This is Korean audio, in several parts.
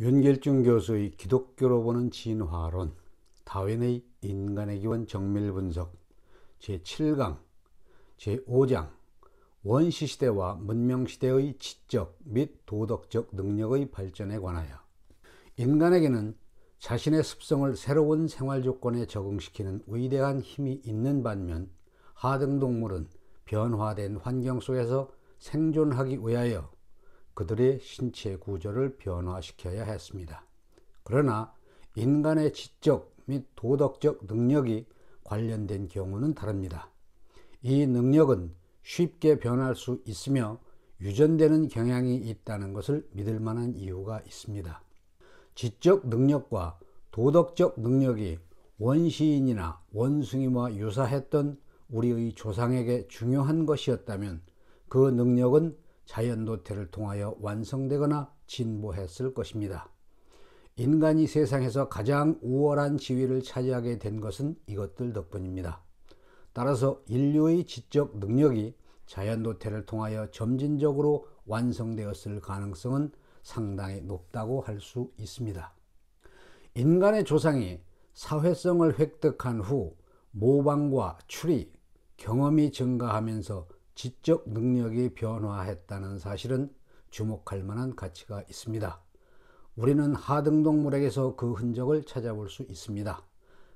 윤길중 교수의 기독교로 보는 진화론, 다윈의 인간의 기원 정밀 분석, 제7강, 제5장, 원시시대와 문명시대의 지적 및 도덕적 능력의 발전에 관하여 인간에게는 자신의 습성을 새로운 생활 조건에 적응시키는 위대한 힘이 있는 반면 하등동물은 변화된 환경 속에서 생존하기 위하여 그들의 신체 구조를 변화시켜야 했습니다. 그러나 인간의 지적 및 도덕적 능력이 관련된 경우는 다릅니다. 이 능력은 쉽게 변할 수 있으며 유전되는 경향이 있다는 것을 믿을 만한 이유가 있습니다. 지적 능력과 도덕적 능력이 원시인이나 원숭이와 유사했던 우리의 조상에게 중요한 것이었다면 그 능력은 자연도태를 통하여 완성되거나 진보했을 것입니다. 인간이 세상에서 가장 우월한 지위를 차지하게 된 것은 이것들 덕분입니다. 따라서 인류의 지적 능력이 자연도태를 통하여 점진적으로 완성되었을 가능성은 상당히 높다고 할 수 있습니다. 인간의 조상이 사회성을 획득한 후 모방과 추리, 경험이 증가하면서 지적 능력이 변화했다는 사실은 주목할 만한 가치가 있습니다. 우리는 하등동물에게서 그 흔적을 찾아볼 수 있습니다.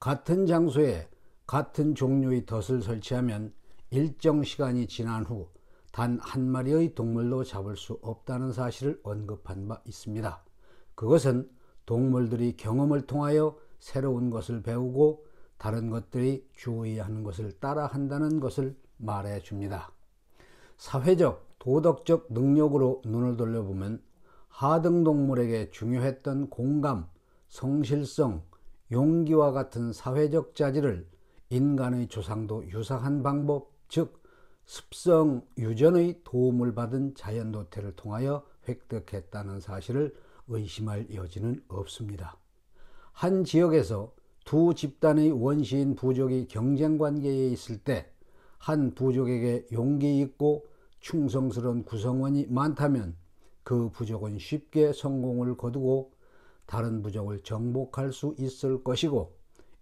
같은 장소에 같은 종류의 덫을 설치하면 일정 시간이 지난 후 단 한 마리의 동물도 잡을 수 없다는 사실을 언급한 바 있습니다. 그것은 동물들이 경험을 통하여 새로운 것을 배우고 다른 것들이 주의하는 것을 따라한다는 것을 말해 줍니다. 사회적, 도덕적 능력으로 눈을 돌려보면 하등동물에게 중요했던 공감, 성실성, 용기와 같은 사회적 자질을 인간의 조상도 유사한 방법, 즉 습성 유전의 도움을 받은 자연도태를 통하여 획득했다는 사실을 의심할 여지는 없습니다. 한 지역에서 두 집단의 원시인 부족이 경쟁관계에 있을 때 한 부족에게 용기 있고 충성스러운 구성원이 많다면 그 부족은 쉽게 성공을 거두고 다른 부족을 정복할 수 있을 것이고,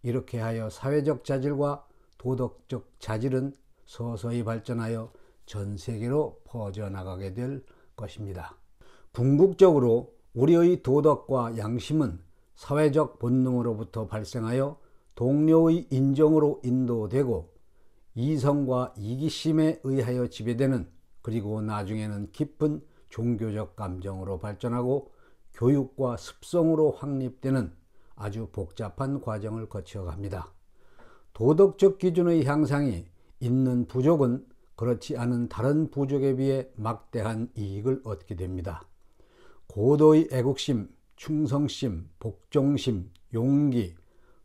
이렇게 하여 사회적 자질과 도덕적 자질은 서서히 발전하여 전 세계로 퍼져나가게 될 것입니다. 궁극적으로 우리의 도덕과 양심은 사회적 본능으로부터 발생하여 동료의 인정으로 인도되고 이성과 이기심에 의하여 지배되는, 그리고 나중에는 깊은 종교적 감정으로 발전하고 교육과 습성으로 확립되는 아주 복잡한 과정을 거쳐갑니다. 도덕적 기준의 향상이 있는 부족은 그렇지 않은 다른 부족에 비해 막대한 이익을 얻게 됩니다. 고도의 애국심, 충성심, 복종심, 용기,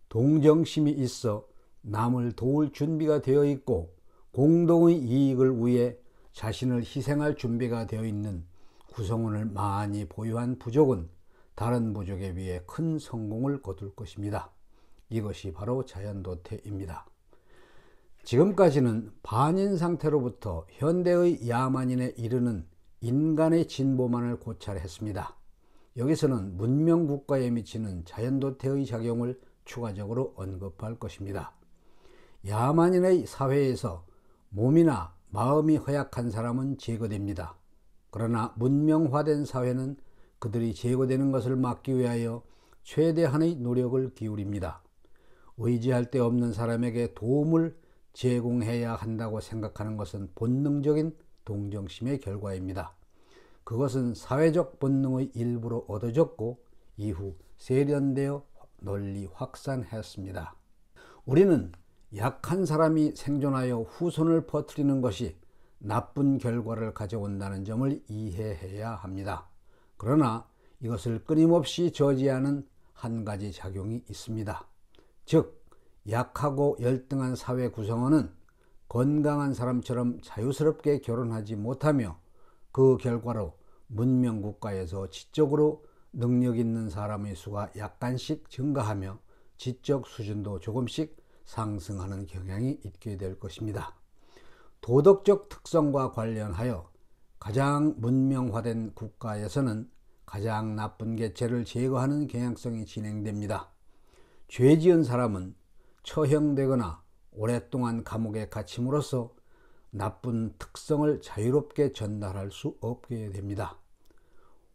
동정심이 있어 남을 도울 준비가 되어 있고 공동의 이익을 위해 자신을 희생할 준비가 되어 있는 구성원을 많이 보유한 부족은 다른 부족에 비해 큰 성공을 거둘 것입니다. 이것이 바로 자연도태입니다. 지금까지는 반인 상태로부터 현대의 야만인에 이르는 인간의 진보만을 고찰했습니다. 여기서는 문명국가에 미치는 자연도태의 작용을 추가적으로 언급할 것입니다. 야만인의 사회에서 몸이나 마음이 허약한 사람은 제거됩니다. 그러나 문명화된 사회는 그들이 제거되는 것을 막기 위하여 최대한의 노력을 기울입니다. 의지할 데 없는 사람에게 도움을 제공해야 한다고 생각하는 것은 본능적인 동정심의 결과입니다. 그것은 사회적 본능의 일부로 얻어졌고 이후 세련되어 널리 확산했습니다. 우리는 약한 사람이 생존하여 후손을 퍼뜨리는 것이 나쁜 결과를 가져온다는 점을 이해해야 합니다. 그러나 이것을 끊임없이 저지하는 한 가지 작용이 있습니다. 즉, 약하고 열등한 사회 구성원은 건강한 사람처럼 자유스럽게 결혼하지 못하며 그 결과로 문명국가에서 지적으로 능력 있는 사람의 수가 약간씩 증가하며 지적 수준도 조금씩 상승하는 경향이 있게 될 것입니다. 도덕적 특성과 관련하여 가장 문명화된 국가에서는 가장 나쁜 개체를 제거하는 경향성이 진행됩니다. 죄 지은 사람은 처형되거나 오랫동안 감옥에 갇힘으로써 나쁜 특성을 자유롭게 전달할 수 없게 됩니다.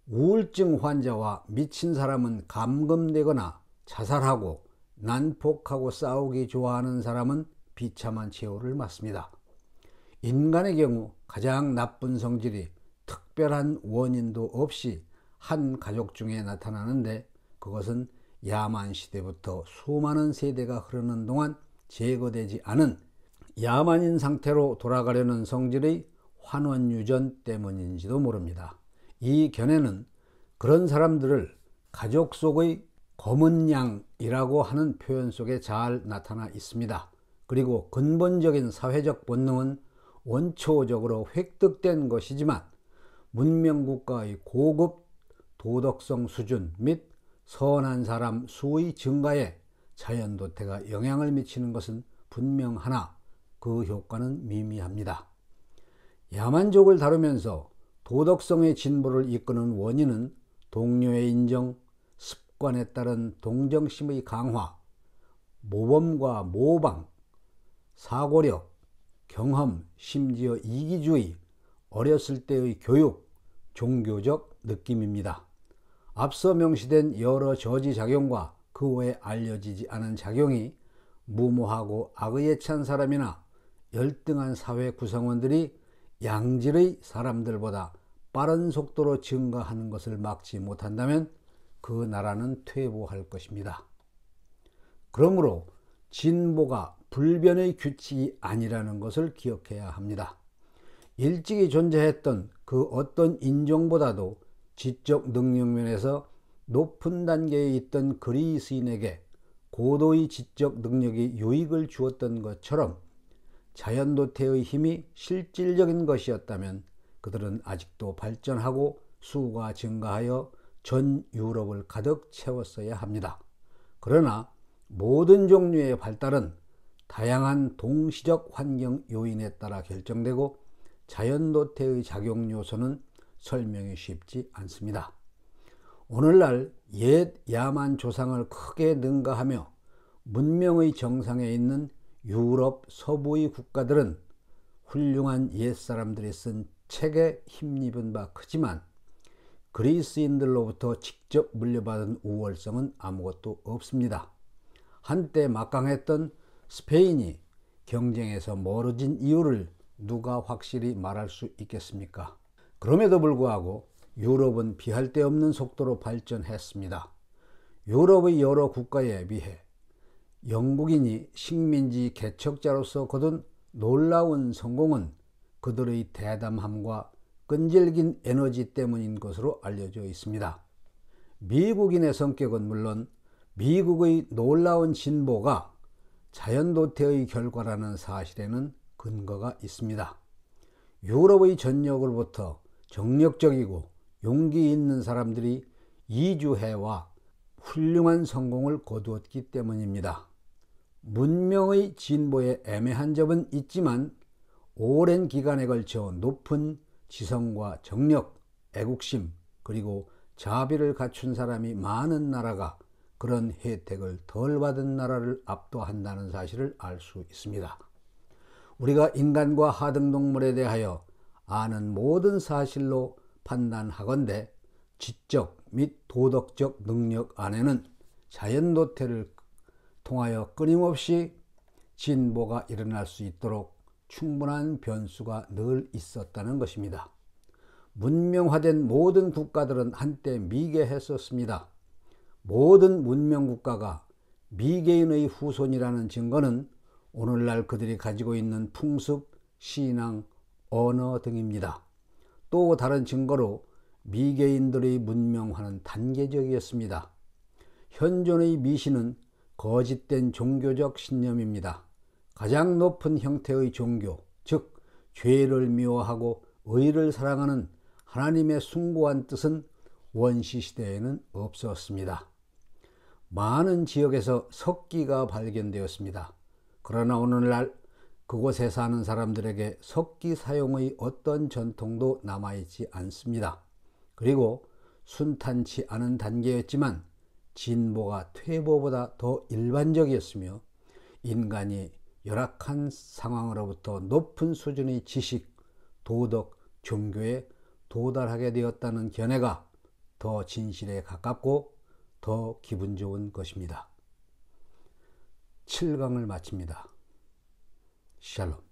우울증 환자와 미친 사람은 감금되거나 자살하고 난폭하고 싸우기 좋아하는 사람은 비참한 최후를 맞습니다. 인간의 경우 가장 나쁜 성질이 특별한 원인도 없이 한 가족 중에 나타나는데, 그것은 야만 시대부터 수많은 세대가 흐르는 동안 제거되지 않은 야만인 상태로 돌아가려는 성질의 환원유전 때문인지도 모릅니다. 이 견해는 그런 사람들을 가족 속의 검은 양이라고 하는 표현 속에 잘 나타나 있습니다. 그리고 근본적인 사회적 본능은 원초적으로 획득된 것이지만 문명국가의 고급 도덕성 수준 및 선한 사람 수의 증가에 자연도태가 영향을 미치는 것은 분명하나 그 효과는 미미합니다. 야만족을 다루면서 도덕성의 진보를 이끄는 원인은 동료의 인정, 습관에 따른 동정심의 강화, 모범과 모방, 사고력, 경험, 심지어 이기주의, 어렸을 때의 교육, 종교적 느낌입니다. 앞서 명시된 여러 저지작용과 그 외에 알려지지 않은 작용이 무모하고 악의에 찬 사람이나 열등한 사회 구성원들이 양질의 사람들보다 빠른 속도로 증가하는 것을 막지 못한다면 그 나라는 퇴보할 것입니다. 그러므로 진보가 불변의 규칙이 아니라는 것을 기억해야 합니다. 일찍이 존재했던 그 어떤 인종보다도 지적 능력 면에서 높은 단계에 있던 그리스인에게 고도의 지적 능력이 유익을 주었던 것처럼 자연도태의 힘이 실질적인 것이었다면 그들은 아직도 발전하고 수가 증가하여 전 유럽을 가득 채웠어야 합니다. 그러나 모든 종류의 발달은 다양한 동시적 환경 요인에 따라 결정되고 자연도태의 작용 요소는 설명이 쉽지 않습니다. 오늘날 옛 야만 조상을 크게 능가하며 문명의 정상에 있는 유럽 서부의 국가들은 훌륭한 옛사람들이 쓴 책에 힘입은 바 크지만 그리스인들로부터 직접 물려받은 우월성은 아무것도 없습니다. 한때 막강했던 스페인이 경쟁에서 멀어진 이유를 누가 확실히 말할 수 있겠습니까? 그럼에도 불구하고 유럽은 비할 데 없는 속도로 발전했습니다. 유럽의 여러 국가에 비해 영국인이 식민지 개척자로서 거둔 놀라운 성공은 그들의 대담함과 끈질긴 에너지 때문인 것으로 알려져 있습니다. 미국인의 성격은 물론 미국의 놀라운 진보가 자연도태의 결과라는 사실에는 근거가 있습니다. 유럽의 전역으로부터 정력적이고 용기 있는 사람들이 이주해와 훌륭한 성공을 거두었기 때문입니다. 문명의 진보에 애매한 점은 있지만 오랜 기간에 걸쳐 높은 지성과 정력, 애국심 그리고 자비를 갖춘 사람이 많은 나라가 그런 혜택을 덜 받은 나라를 압도한다는 사실을 알 수 있습니다. 우리가 인간과 하등동물에 대하여 아는 모든 사실로 판단하건대 지적 및 도덕적 능력 안에는 자연도태를 통하여 끊임없이 진보가 일어날 수 있도록 충분한 변수가 늘 있었다는 것입니다. 문명화된 모든 국가들은 한때 미개했었습니다. 모든 문명국가가 미개인의 후손이라는 증거는 오늘날 그들이 가지고 있는 풍습, 신앙, 언어 등입니다. 또 다른 증거로 미개인들의 문명화는 단계적이었습니다. 현존의 미신은 거짓된 종교적 신념입니다. 가장 높은 형태의 종교, 즉 죄를 미워하고 의를 사랑하는 하나님의 숭고한 뜻은 원시시대에는 없었습니다. 많은 지역에서 석기가 발견되었습니다. 그러나 오늘날 그곳에 사는 사람들에게 석기 사용의 어떤 전통도 남아있지 않습니다. 그리고 순탄치 않은 단계였지만 진보가 퇴보보다 더 일반적이었으며 인간이 열악한 상황으로부터 높은 수준의 지식, 도덕, 종교에 도달하게 되었다는 견해가 더 진실에 가깝고 더 기분 좋은 것입니다. 7강을 마칩니다. 샬롬.